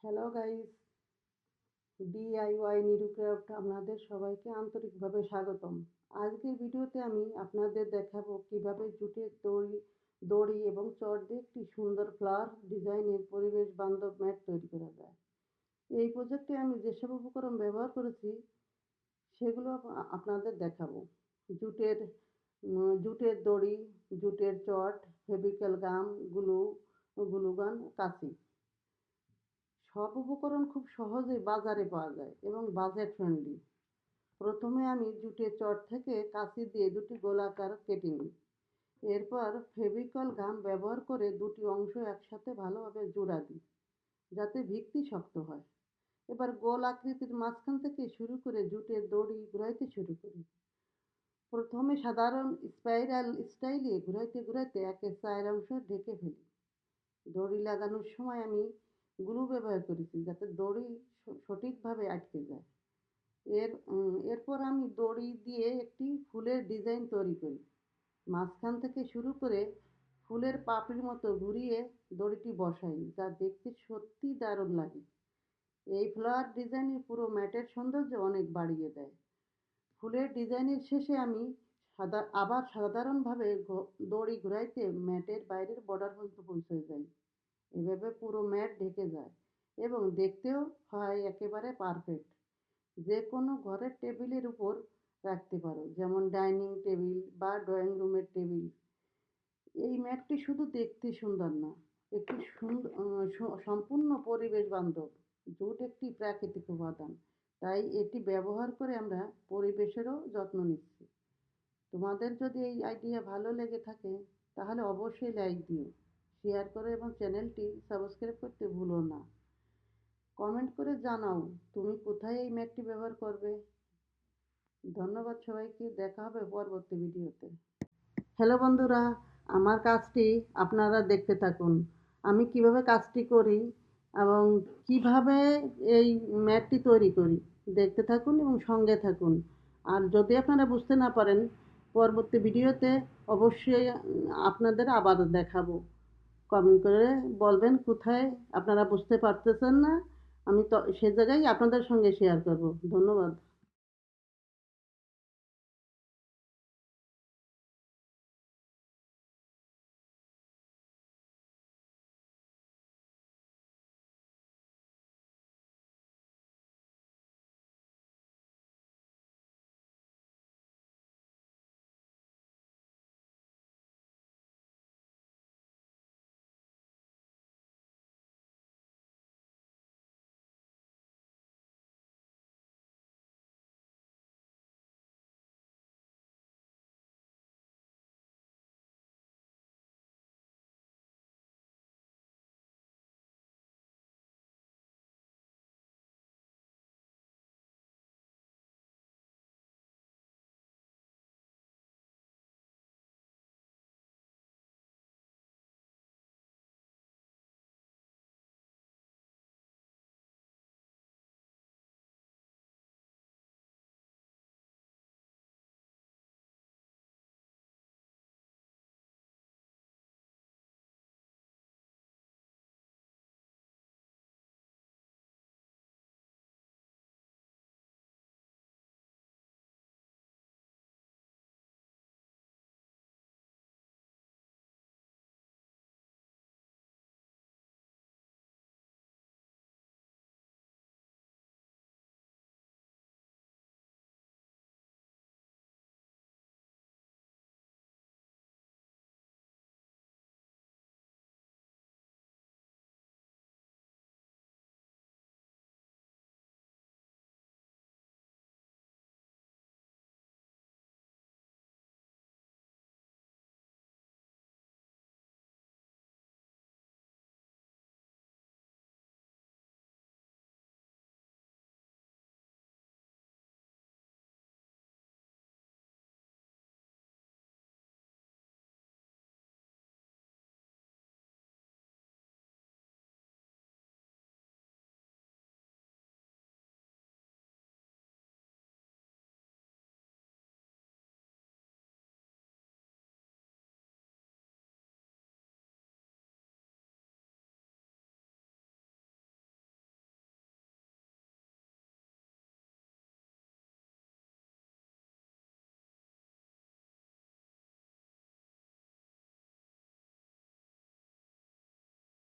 Hello guys, DIY নিরুক্রাফট আপনাদের সবাইকে আন্তরিকভাবে স্বাগতম। আজকের ভিডিওতে আমি আপনাদের দেখাবো কিভাবে জুটের দড়ি এবং চট দিয়ে একটি সুন্দর ফ্লাওয়ার ডিজাইনের পরিবেশ বান্ধব ম্যাট তৈরি করা যায়। এই প্রজেক্টে আমি যেসব উপকরণ ব্যবহার করেছি সেগুলো আপনাদের দেখাবো। জুটের জুটের দড়ি, জুটের চট, ফেভিকল গাম, গ্লুগান, কাঁচি। সব উপকরণ খুব সহজেই বাজারে পাওয়া যায় এবং বাজেট ফ্রেন্ডলি। প্রথমে আমি জুটের চট থেকে কাঁচি দিয়ে দুটি গোলাকার কেটে নিই। এরপর ফেভিকল গাম ব্যবহার করে দুটি অংশ একসাথে ভালোভাবে জোড়া দিই যাতে ভিত্তি শক্ত হয়। এবার গোল আকৃতির মাঝখান থেকে শুরু করে জুটের দড়ি ঘুরাইতে শুরু করি। প্রথমে সাধারণ স্পাইরাল স্টাইলে ঘুরাইতে ঘুরাইতে একের 4 অংশ ঢেকে ফেলি। দড়ি লাগানোর সময় আমি গ্লু ব্যবহার করেছি যাতে দড়ি সঠিকভাবে আটকে যায়। এরপর আমি দড়ি দিয়ে একটি ফুলের ডিজাইন তৈরি করি। মাঝখান থেকে শুরু করে ফুলের পাপড়ির মতো ঘুরিয়ে দড়িটি বসাই, যা দেখতে সত্যি দারুণ লাগে। এই ফ্লাওয়ার ডিজাইনের পুরো ম্যাটের সৌন্দর্য অনেক বাড়িয়ে দেয়। ফুলের ডিজাইনের শেষে আমি আবার সাধারণভাবে দড়ি ঘুরাইতে ম্যাটের বাইরের বর্ডার পর্যন্ত পৌঁছে যাই। এভাবে পুরো ম্যাট ঢেকে যায় এবং দেখতেও হয় একেবারে পারফেক্ট। যে কোনো ঘরের টেবিলের উপর রাখতে পারো, যেমন ডাইনিং টেবিল বা ড্রয়িং রুমের টেবিল। এই ম্যাটটি শুধু দেখতে সুন্দর না, একটি সম্পূর্ণ পরিবেশ বান্ধব। জুট একটি প্রাকৃতিক উপাদান, তাই এটি ব্যবহার করে আমরা পরিবেশেরও যত্ন নিচ্ছি। তোমাদের যদি এই আইডিয়া ভালো লেগে থাকে তাহলে অবশ্যই লাইক দিও, শেয়ার করো এবং চ্যানেলটি সাবস্ক্রাইব করতে ভুলো না। কমেন্ট করে জানাও তুমি কোথায় এই ম্যাটটি ব্যবহার করবে। ধন্যবাদ সবাইকে, দেখা হবে পরবর্তী ভিডিওতে। হ্যালো বন্ধুরা, আমার কাজটি আপনারা দেখতে থাকুন। আমি কিভাবে কাজটি করি এবং কিভাবে এই ম্যাটটি তৈরি করি দেখতে থাকুন এবং সঙ্গে থাকুন। আর যদি আপনারা বুঝতে না পারেন পরবর্তী ভিডিওতে অবশ্যই আপনাদের আবার দেখাবো। কমেন্ট করে বলবেন কোথায় আপনারা বুঝতে পারতেছেন না, আমি তো সে জায়গায় আপনাদের সঙ্গে শেয়ার করব। ধন্যবাদ।